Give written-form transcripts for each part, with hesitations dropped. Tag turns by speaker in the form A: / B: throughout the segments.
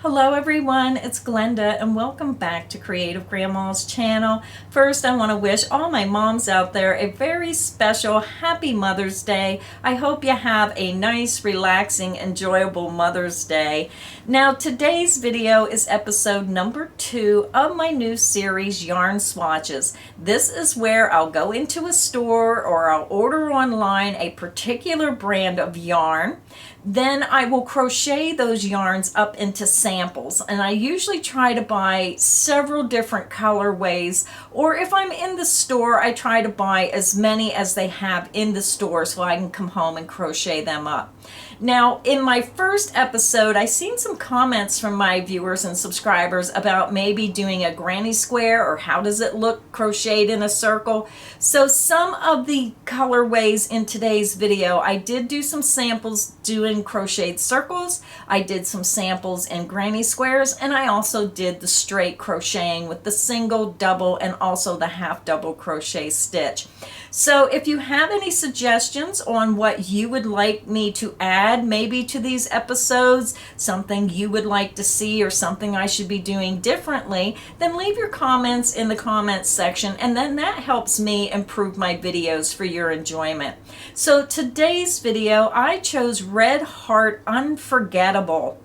A: Hello everyone, it's Glenda and welcome back to Creative Grandma's channel. First, I want to wish all my moms out there a very special happy Mother's Day. I hope you have a nice, relaxing, enjoyable Mother's Day. Now today's video is episode number 2 of my new series Yarn Swatches. This is where I'll go into a store or I'll order online a particular brand of yarn. Then I will crochet those yarns up into samples, and I usually try to buy several different colorways, or if I'm in the store I try to buy as many as they have in the store so I can come home and crochet them up. Now in my first episode I seen some comments from my viewers and subscribers about maybe doing a granny square or how does it look crocheted in a circle. So some of the colorways in today's video, I did do some samples doing crocheted circles, I did some samples in granny squares, and I also did the straight crocheting with the single, double, and also the half double crochet stitch. So if you have any suggestions on what you would like me to add maybe to these episodes, something you would like to see or something I should be doing differently, then leave your comments in the comments section, and then that helps me improve my videos for your enjoyment. So today's video I chose Red Heart Unforgettable.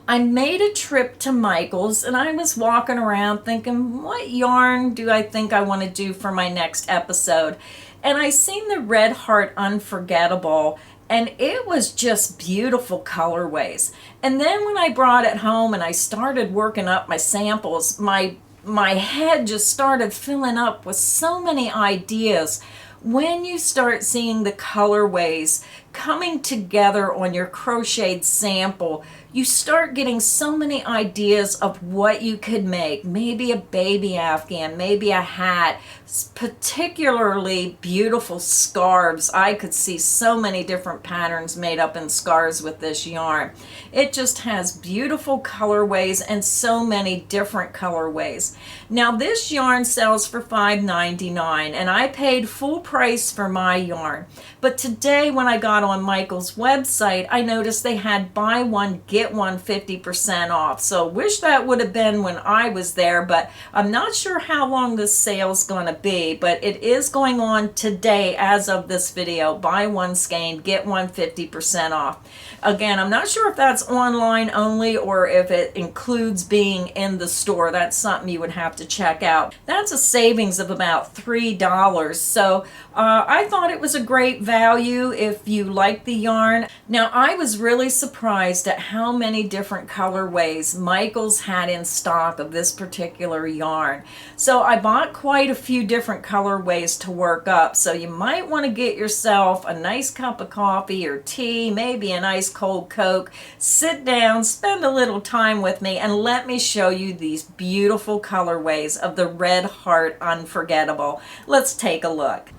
A: I made a trip to Michael's and I was walking around thinking, what yarn do I think I want to do for my next episode? And I seen the Red Heart Unforgettable and it was just beautiful colorways. And then when I brought it home and I started working up my samples, my head just started filling up with so many ideas. When you start seeing the colorways coming together on your crocheted sample, you start getting so many ideas of what you could make. Maybe a baby afghan, maybe a hat, particularly beautiful scarves. I could see so many different patterns made up in scarves with this yarn. It just has beautiful colorways and so many different colorways. Now this yarn sells for $5.99 and I paid full price for my yarn. But today when I got on Michael's website, I noticed they had buy one, get one 50% off. So wish that would have been when I was there, but I'm not sure how long this sale's going to be, but it is going on today as of this video. Buy one skein, get one 50% off. Again, I'm not sure if that's online only or if it includes being in the store. That's something you would have to check out. That's a savings of about $3. So I thought it was a great value if you like the yarn. Now I was really surprised at how many different colorways Michael's had in stock of this particular yarn. So I bought quite a few different colorways to work up. So you might want to get yourself a nice cup of coffee or tea, maybe a nice cold Coke. Sit down, spend a little time with me, and let me show you these beautiful colorways of the Red Heart Unforgettable. Let's take a look.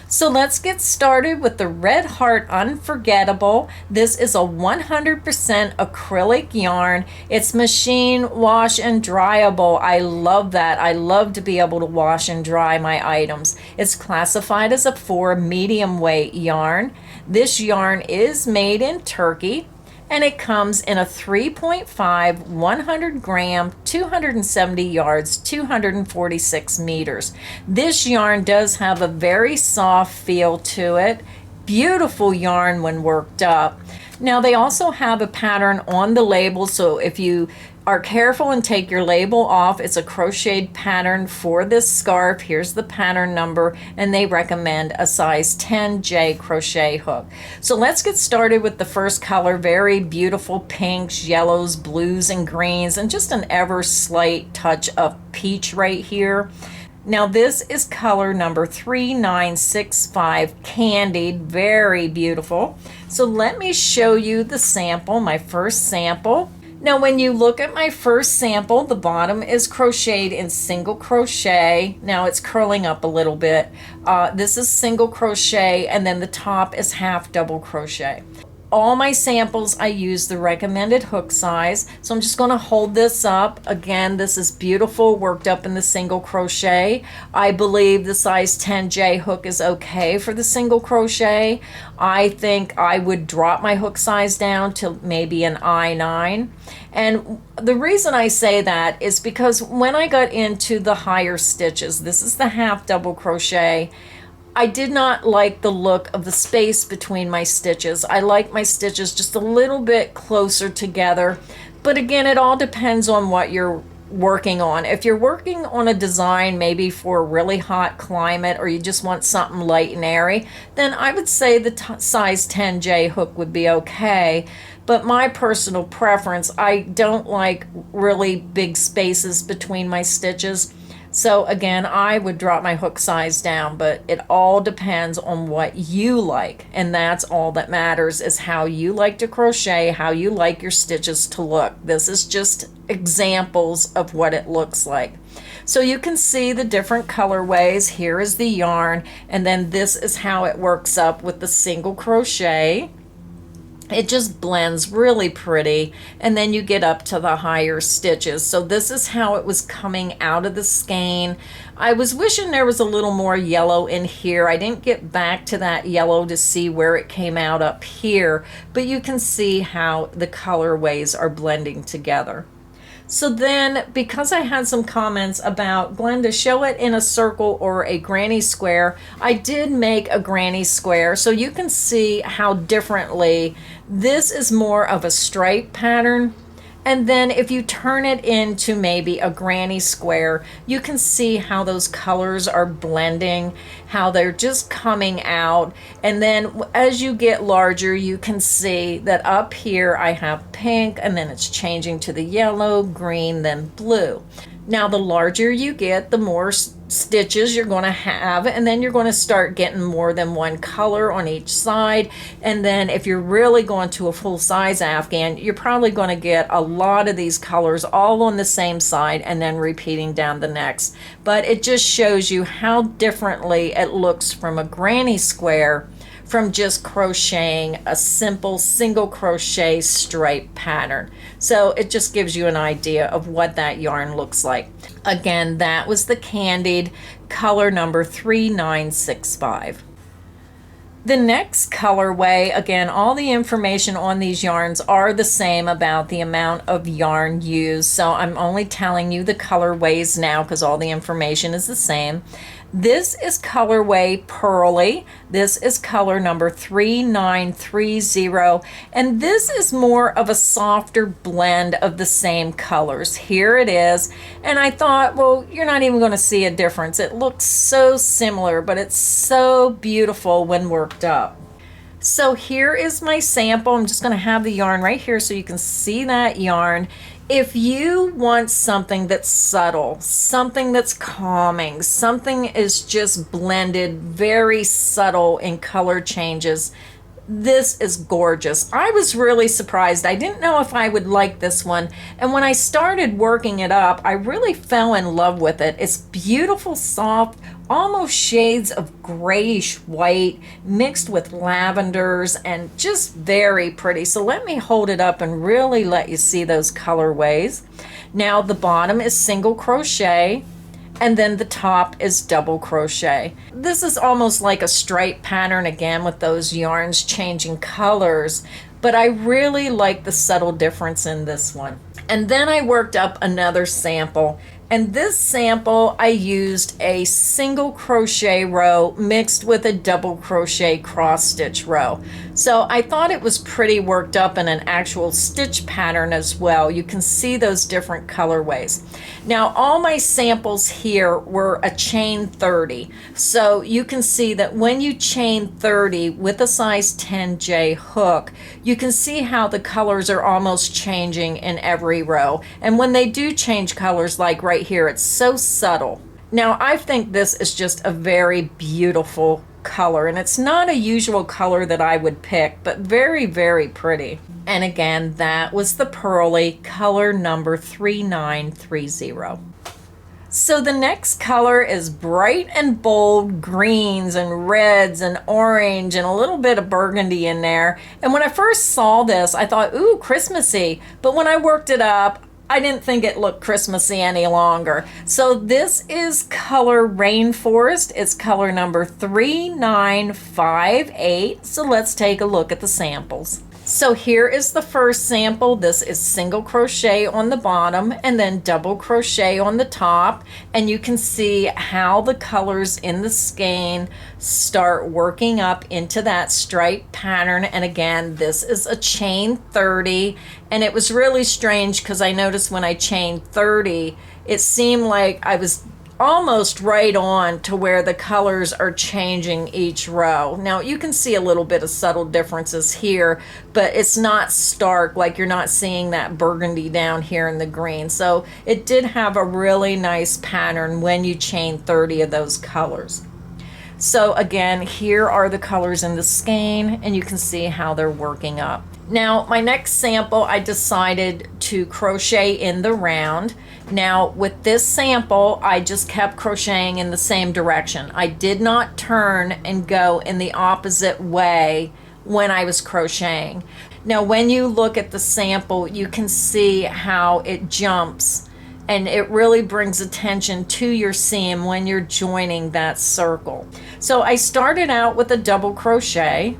A: So let's get started with the Red Heart Unforgettable. This is a 100% acrylic yarn. It's machine wash and dryable. I love that. I love to be able to wash and dry my items. It's classified as a 4 medium weight yarn. This yarn is made in Turkey, and it comes in a 3.5 100 gram 270 yards 246 meters. This yarn does have a very soft feel to it. Beautiful yarn when worked up. Now they also have a pattern on the label, so if you are careful and take your label off, it's a crocheted pattern for this scarf. Here's the pattern number, and they recommend a size 10J crochet hook. So let's get started with the first color. Very beautiful pinks, yellows, blues, and greens, and just an ever slight touch of peach right here. Now this is color number 3965, Candied. Very beautiful. So let me show you the sample, my first sample. Now when you look at my first sample, the bottom is crocheted in single crochet. Now it's curling up a little bit. This is single crochet, and then the top is half double crochet. all my samples, I use the recommended hook size. So I'm just going to hold this up. Again, this is beautiful, worked up in the single crochet. I believe the size 10J hook is okay for the single crochet. I think I would drop my hook size down to maybe an I9. And the reason I say that is because when I got into the higher stitches, this is the half double crochet, I did not like the look of the space between my stitches. I like my stitches just a little bit closer together. But again, it all depends on what you're working on. If you're working on a design maybe for a really hot climate, or you just want something light and airy, then I would say the size 10J hook would be okay. But my personal preference, I don't like really big spaces between my stitches. So again, I would drop my hook size down, but it all depends on what you like. And that's all that matters, is how you like to crochet, how you like your stitches to look. This is just examples of what it looks like. So you can see the different colorways. Here is the yarn, and then this is how it works up with the single crochet. It just blends really pretty, and then you get up to the higher stitches. So this is how it was coming out of the skein. I was wishing there was a little more yellow in here. I didn't get back to that yellow to see where it came out up here, but you can see how the colorways are blending together. So then, because I had some comments about, Glenda, show it in a circle or a granny square, I did make a granny square, so you can see how differently this is more of a stripe pattern. And then if you turn it into maybe a granny square, you can see how those colors are blending, how they're just coming out. And then as you get larger, you can see that up here I have pink, and then it's changing to the yellow, green, then blue. Now the larger you get, the more stitches you're going to have, and then you're going to start getting more than one color on each side. And then if you're really going to a full-size afghan, you're probably going to get a lot of these colors all on the same side and then repeating down the next. But it just shows you how differently it looks from a granny square from just crocheting a simple single crochet stripe pattern. So it just gives you an idea of what that yarn looks like. Again, that was the Candied, color number 3965. The next colorway, again, all the information on these yarns are the same about the amount of yarn used. So I'm only telling you the colorways now because all the information is the same. This is colorway Pearly. This is color number 3930. And this is more of a softer blend of the same colors. Here it is. And I thought, well, you're not even going to see a difference. It looks so similar, but it's so beautiful when worked up. So here is my sample. I'm just going to have the yarn right here so you can see that yarn. If you want something that's subtle, something that's calming, something is just blended, very subtle in color changes, this is gorgeous. I was really surprised. I didn't know if I would like this one. And when I started working it up, I really fell in love with it. It's beautiful, soft, almost shades of grayish white mixed with lavenders, and just very pretty. So let me hold it up and really let you see those colorways. Now the bottom is single crochet, and then the top is double crochet. This is almost like a stripe pattern again with those yarns changing colors, but I really like the subtle difference in this one. And then I worked up another sample, and this sample I used a single crochet row mixed with a double crochet cross stitch row. So I thought it was pretty worked up in an actual stitch pattern as well. You can see those different colorways. Now all my samples here were a chain 30. So you can see that when you chain 30 with a size 10J hook, you can see how the colors are almost changing in every row. And when they do change colors, like right here, it's so subtle. Now I think this is just a very beautiful color, and it's not a usual color that I would pick, but very, very pretty. And again, that was the Pearly, color number 3930. So the next color is bright and bold greens and reds and orange and a little bit of burgundy in there. And when I first saw this, I thought, ooh, Christmassy. But when I worked it up, I didn't think it looked Christmassy any longer. So this is color Rainforest. It's color number 3958. So let's take a look at the samples. So here is the first sample. This is single crochet on the bottom and then double crochet on the top. And you can see how the colors in the skein start working up into that stripe pattern. And again, this is a chain 30. And it was really strange because I noticed when I chained 30, it seemed like I was almost right on to where the colors are changing each row. Now you can see a little bit of subtle differences here, but it's not stark, like you're not seeing that burgundy down here in the green. So it did have a really nice pattern when you chain 30 of those colors. So again, here are the colors in the skein, and you can see how they're working up. Now my next sample, I decided to crochet in the round. Now with this sample, I just kept crocheting in the same direction. I did not turn and go in the opposite way when I was crocheting. Now when you look at the sample, you can see how it jumps, and it really brings attention to your seam when you're joining that circle. So I started out with a double crochet,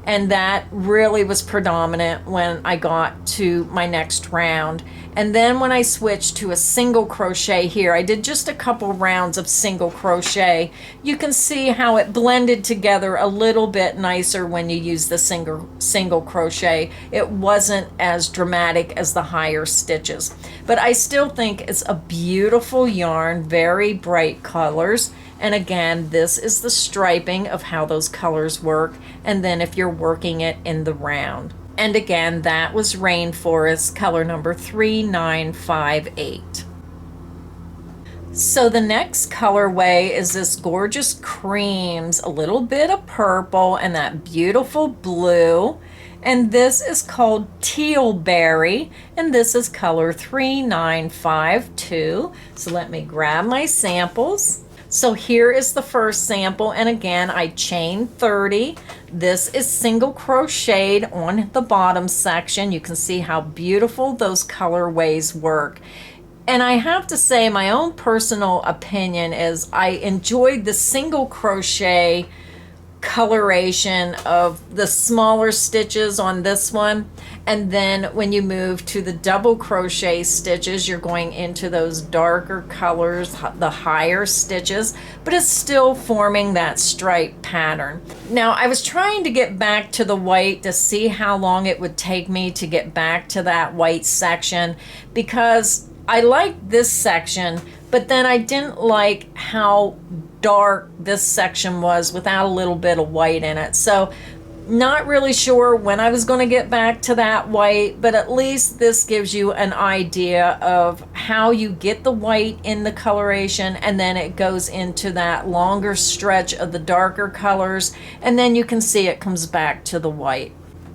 A: and that really was predominant when I got to my next round. And then when I switched to a single crochet here, I did just a couple rounds of single crochet. You can see how it blended together a little bit nicer when you use the single crochet. It wasn't as dramatic as the higher stitches, but I still think it's a beautiful yarn, very bright colors. And again, this is the striping of how those colors work. And then if you're working it in the round. And again, that was Rainforest, color number 3958. So the next colorway is this gorgeous creams, a little bit of purple and that beautiful blue. And this is called Teal Berry, and this is color 3952. So let me grab my samples. So here is the first sample, and again I chained 30. This is single crocheted on the bottom section. You can see how beautiful those colorways work. And I have to say, my own personal opinion is I enjoyed the single crochet coloration of the smaller stitches on this one, and then when you move to the double crochet stitches, you're going into those darker colors, the higher stitches, but it's still forming that stripe pattern. Now I was trying to get back to the white to see how long it would take me to get back to that white section, because I liked this section, but then I didn't like how dark this section was without a little bit of white in it. So not really sure when I was going to get back to that white, but at least this gives you an idea of how you get the white in the coloration, and then it goes into that longer stretch of the darker colors, and then you can see it comes back to the white.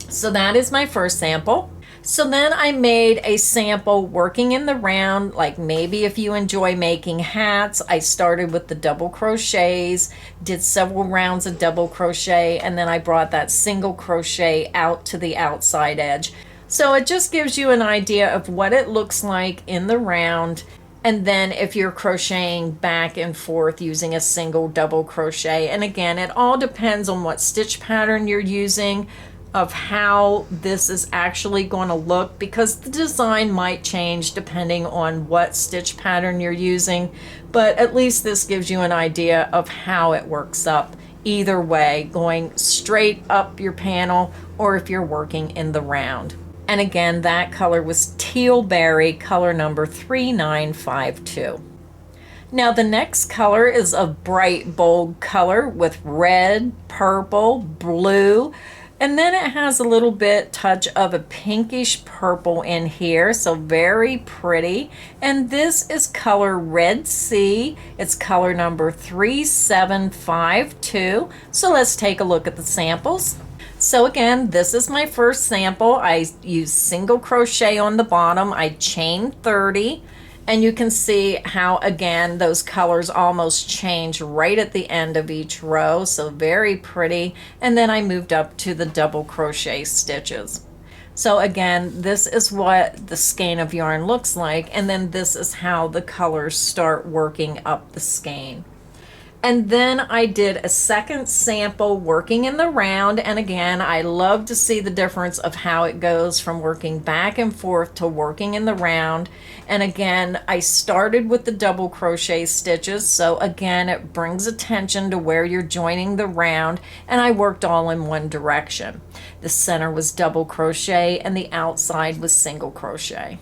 A: So that is my first sample. So then I made a sample working in the round, like maybe if you enjoy making hats. I started with the double crochets, did several rounds of double crochet, and then I brought that single crochet out to the outside edge. So it just gives you an idea of what it looks like in the round. And then if you're crocheting back and forth using a single double crochet, and again, it all depends on what stitch pattern you're using, of how this is actually going to look, because the design might change depending on what stitch pattern you're using, but at least this gives you an idea of how it works up either way, going straight up your panel or if you're working in the round. And again, that color was Teal Berry, color number 3952. Now the next color is a bright bold color with red, purple, blue, and then it has a little bit touch of a pinkish purple in here, so very pretty. And this is color Red Sea. It's color number 3752. So let's take a look at the samples. So again, this is my first sample. I used single crochet on the bottom. I chained 30. And you can see how, again, those colors almost change right at the end of each row. So very pretty. And then I moved up to the double crochet stitches. So again, this is what the skein of yarn looks like. And then this is how the colors start working up the skein. And then I did a second sample working in the round. And again, I love to see the difference of how it goes from working back and forth to working in the round. And again, I started with the double crochet stitches. So again, it brings attention to where you're joining the round. And I worked all in one direction. The center was double crochet and the outside was single crochet.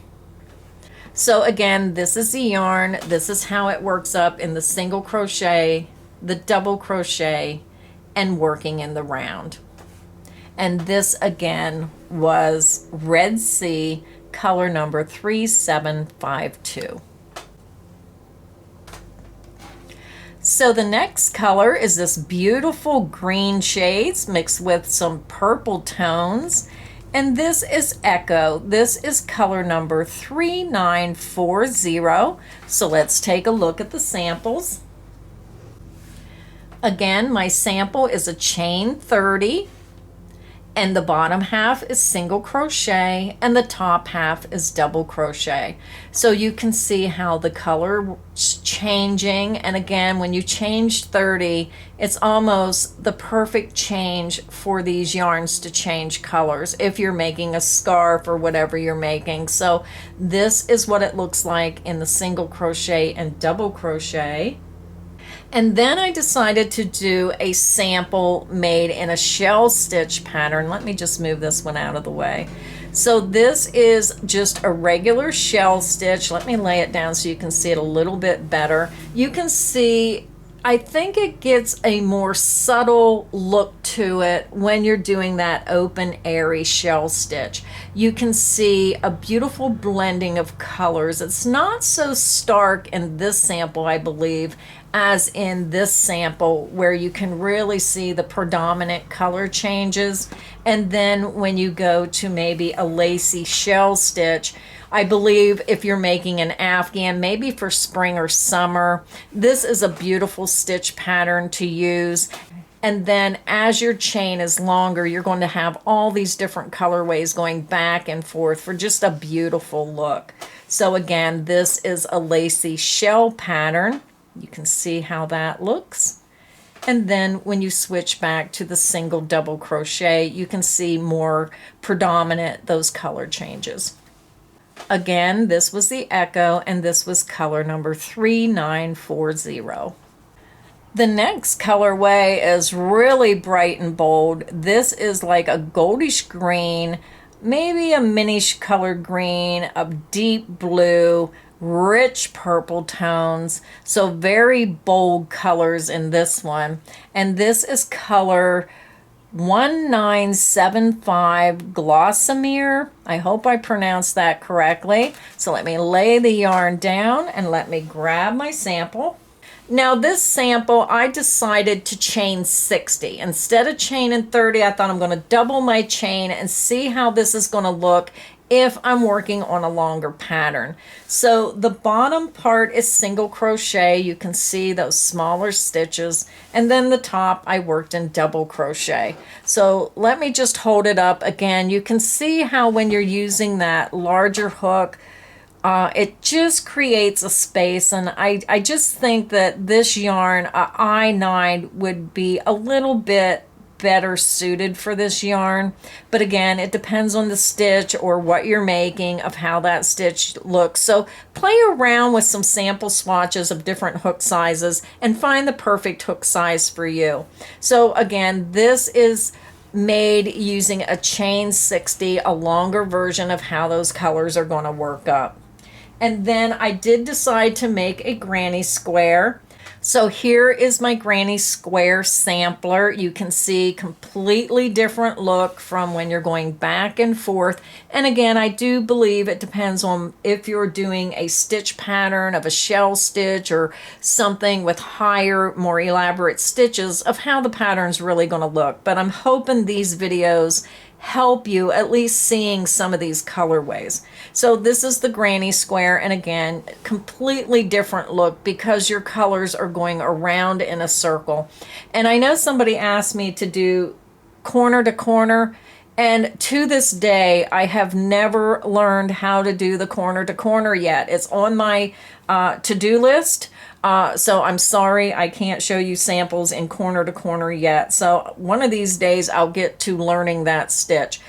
A: So again, this is the yarn. This is how it works up in the single crochet, the double crochet, and working in the round. And this again was Red Sea, color number 3752. So the next color is this beautiful green shades mixed with some purple tones. And this is Echo. This is color number 3940. So let's take a look at the samples. Again, my sample is a chain 30, and the bottom half is single crochet and the top half is double crochet. So you can see how the color is changing. And again, when you change 30, it's almost the perfect change for these yarns to change colors if you're making a scarf or whatever you're making. So this is what it looks like in the single crochet and double crochet. And then I decided to do a sample made in a shell stitch pattern. Let me just move this one out of the way. So this is just a regular shell stitch. Let me lay it down so you can see it a little bit better. You can see, I think it gets a more subtle look to it when you're doing that open, airy shell stitch. You can see a beautiful blending of colors. It's not so stark in this sample, I believe, as in this sample, where you can really see the predominant color changes. And then when you go to maybe a lacy shell stitch, I believe if you're making an Afghan, maybe for spring or summer, this is a beautiful stitch pattern to use. And then as your chain is longer, you're going to have all these different colorways going back and forth for just a beautiful look. So again, this is a lacy shell pattern. You can see how that looks. And then when you switch back to the single double crochet, you can see more predominant those color changes. Again, this was the Echo, and this was color number 3940. The next colorway is really bright and bold. This is like a goldish green, maybe a minish colored green, a deep blue, rich purple tones. So very bold colors in this one. And this is color 1975 Glossamere. I hope I pronounced that correctly. So let me lay the yarn down and let me grab my sample. Now this sample, I decided to chain 60. Instead of chaining 30, I thought I'm going to double my chain and see how this is going to look if I'm working on a longer pattern. So the bottom part is single crochet. You can see those smaller stitches. And then the top, I worked in double crochet. So let me just hold it up again. You can see how when you're using that larger hook, it just creates a space. And I just think that this yarn, I9, would be a little bit better suited for this yarn. But again, it depends on the stitch or what you're making of how that stitch looks. So play around with some sample swatches of different hook sizes and find the perfect hook size for you. So again, this is made using a chain 60, a longer version of how those colors are going to work up. And then I did decide to make a granny square. So here is my granny square sampler. You can see completely different look from when you're going back and forth. And again, I do believe it depends on if you're doing a stitch pattern of a shell stitch or something with higher, more elaborate stitches of how the pattern's really going to look. But I'm hoping these videos help you at least seeing some of these colorways. So this is the granny square, and again, completely different look because your colors are going around in a circle. And I know somebody asked me to do corner to corner, and to this day I have never learned how to do the corner to corner yet. It's on my to-do list. So I'm sorry I can't show you samples in corner to corner yet. So one of these days I'll get to learning that stitch.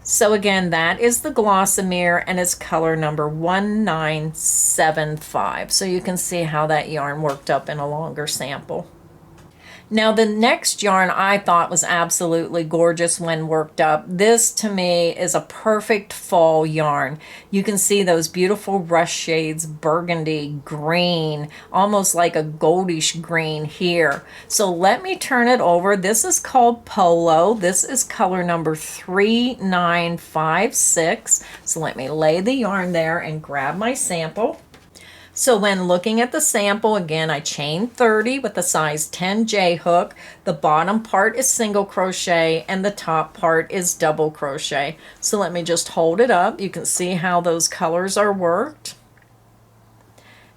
A: So again, that is the Glossamer, and it's color number 1975. So you can see how that yarn worked up in a longer sample. Now the next yarn I thought was absolutely gorgeous when worked up. This to me is a perfect fall yarn. You can see those beautiful rush shades, burgundy, green, almost like a goldish green here. So let me turn it over. This is called Polo. This is color number 3956. So let me lay the yarn there and grab my sample. So when looking at the sample, again, I chained 30 with a size 10 J hook. The bottom part is single crochet and the top part is double crochet. So let me just hold it up. You can see how those colors are worked.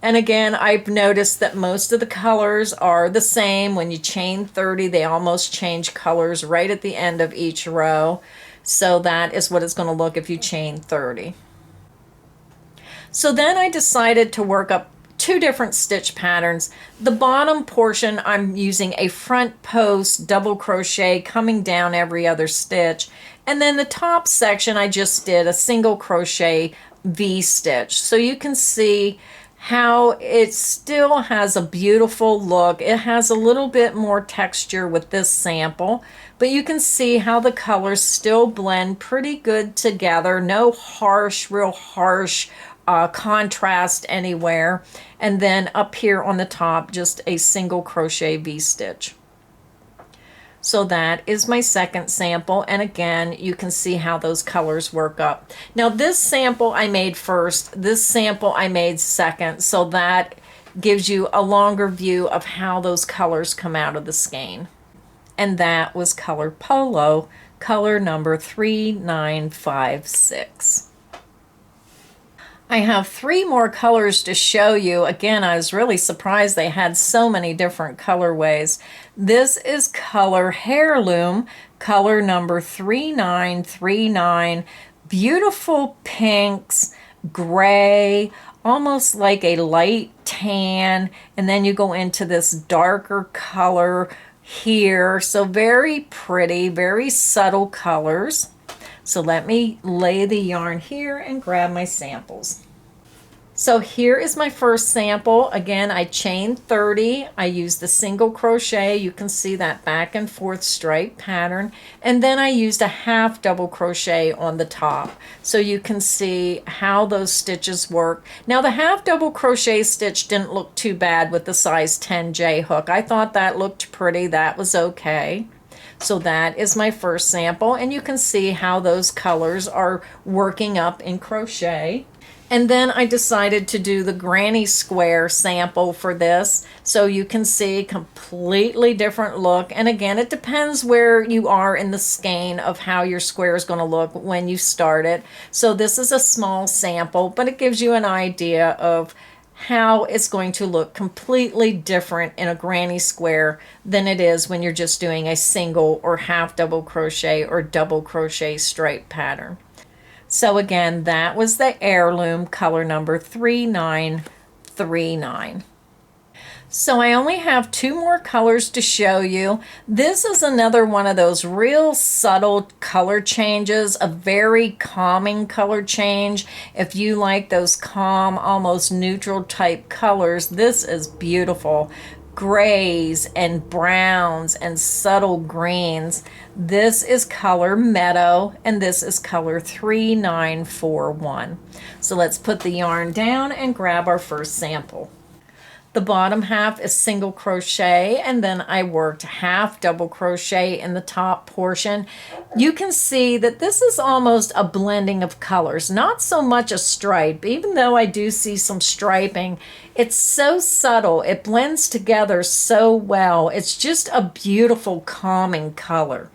A: And again, I've noticed that most of the colors are the same. When you chain 30, they almost change colors right at the end of each row. So that is what it's going to look if you chain 30. So then I decided to work up two different stitch patterns. The bottom portion, I'm using a front post double crochet coming down every other stitch. And then the top section, I just did a single crochet V-stitch. So you can see how it still has a beautiful look. It has a little bit more texture with this sample, but you can see how the colors still blend pretty good together. No harsh, real harsh contrast anywhere. And then up here on the top, just a single crochet V-stitch. So that is my second sample, and again you can see how those colors work up. Now this sample I made first, this sample I made second, so that gives you a longer view of how those colors come out of the skein. And that was color Polo, color number 3956. I have three more colors to show you. Again, I was really surprised they had so many different colorways. This is color Heirloom, color number 3939. Beautiful pinks, gray, almost like a light tan, and then you go into this darker color here. So very pretty, very subtle colors. So let me lay the yarn here and grab my samples. So here is my first sample. Again, I chained 30. I used the single crochet. You can see that back and forth stripe pattern. And then I used a half double crochet on the top. So you can see how those stitches work. Now the half double crochet stitch didn't look too bad with the size 10 J hook. I thought that looked pretty. That was okay. So that is my first sample, and you can see how those colors are working up in crochet. And then I decided to do the granny square sample for this, so you can see completely different look. And again, it depends where you are in the skein of how your square is going to look when you start it. So this is a small sample, but it gives you an idea of how it's going to look completely different in a granny square than it is when you're just doing a single or half double crochet or double crochet stripe pattern. So again, that was the Heirloom, color number 3939. So I only have two more colors to show you. This is another one of those real subtle color changes, a very calming color change. If you like those calm, almost neutral type colors, this is beautiful. Grays and browns and subtle greens. This is color Meadow, and this is color 3941. So let's put the yarn down and grab our first sample. The bottom half is single crochet, and then I worked half double crochet in the top portion. You can see that this is almost a blending of colors, not so much a stripe, even though I do see some striping. It's so subtle, it blends together so well. It's just a beautiful calming color.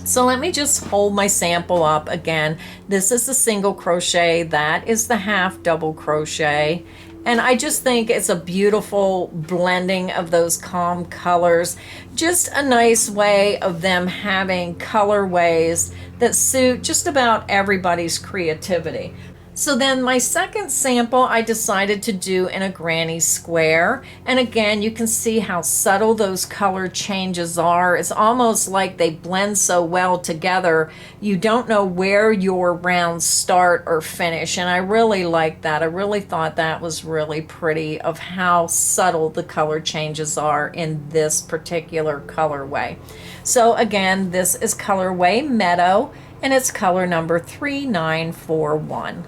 A: So let me just hold my sample up again. This is the single crochet, that is the half double crochet. And I just think it's a beautiful blending of those calm colors. Just a nice way of them having colorways that suit just about everybody's creativity. So then my second sample I decided to do in a granny square. And again, you can see how subtle those color changes are. It's almost like they blend so well together. You don't know where your rounds start or finish. And I really like that. I really thought that was really pretty of how subtle the color changes are in this particular colorway. So again, this is colorway Meadow, and it's color number 3941.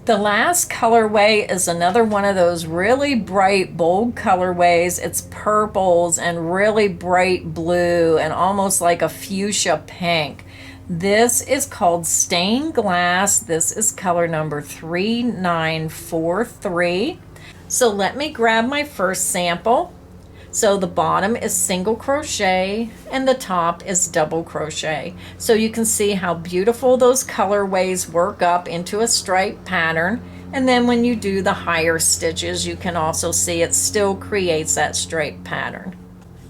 A: The last colorway is another one of those really bright, bold colorways. It's purples and really bright blue and almost like a fuchsia pink. This is called Stained Glass. This is color number 3943. So let me grab my first sample. So the bottom is single crochet and the top is double crochet. So you can see how beautiful those colorways work up into a stripe pattern. And then when you do the higher stitches, you can also see it still creates that stripe pattern.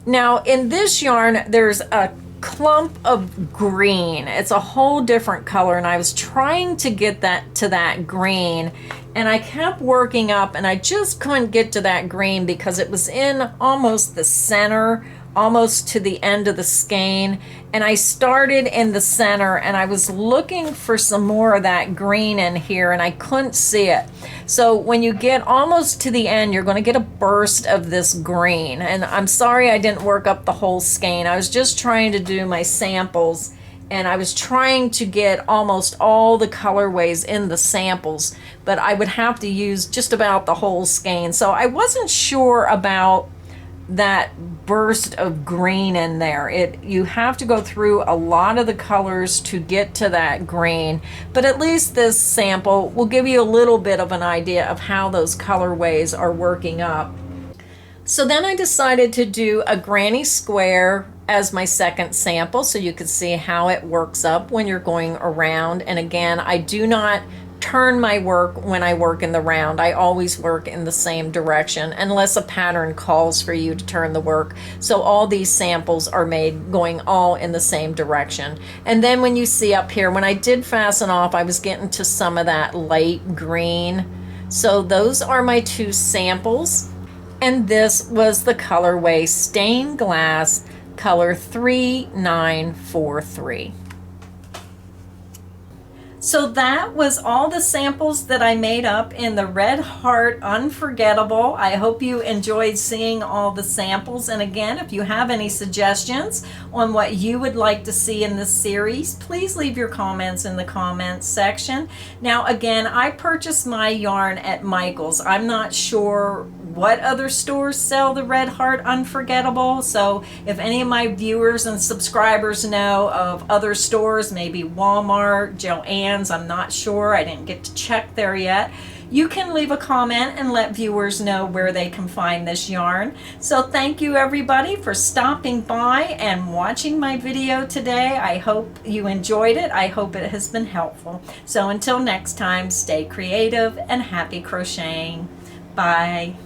A: Now in this yarn, there's a clump of green. It's a whole different color, and I was trying to get that to that green, and I kept working up and I just couldn't get to that green because it was in almost the center, almost to the end of the skein, and I started in the center and I was looking for some more of that green in here and I couldn't see it. So when you get almost to the end, you're going to get a burst of this green, and I'm sorry I didn't work up the whole skein. I was just trying to do my samples and I was trying to get almost all the colorways in the samples, but I would have to use just about the whole skein. So I wasn't sure about that burst of green in there. You have to go through a lot of the colors to get to that green, but at least this sample will give you a little bit of an idea of how those colorways are working up. So then I decided to do a granny square as my second sample so you can see how it works up when you're going around. And again, I do not turn my work when I work in the round. I always work in the same direction unless a pattern calls for you to turn the work. So all these samples are made going all in the same direction. And then when you see up here, when I did fasten off, I was getting to some of that light green. So those are my two samples. And this was the colorway Stained Glass, color 3943. So that was all the samples that I made up in the Red Heart Unforgettable. I hope you enjoyed seeing all the samples. And again, if you have any suggestions on what you would like to see in this series, please leave your comments in the comments section. Now again, I purchased my yarn at Michael's. I'm not sure what other stores sell the Red Heart Unforgettable. So if any of my viewers and subscribers know of other stores, maybe Walmart, Joann's, I'm not sure. I didn't get to check there yet. You can leave a comment and let viewers know where they can find this yarn. So thank you everybody for stopping by and watching my video today. I hope you enjoyed it. I hope it has been helpful. So until next time, stay creative and happy crocheting. Bye.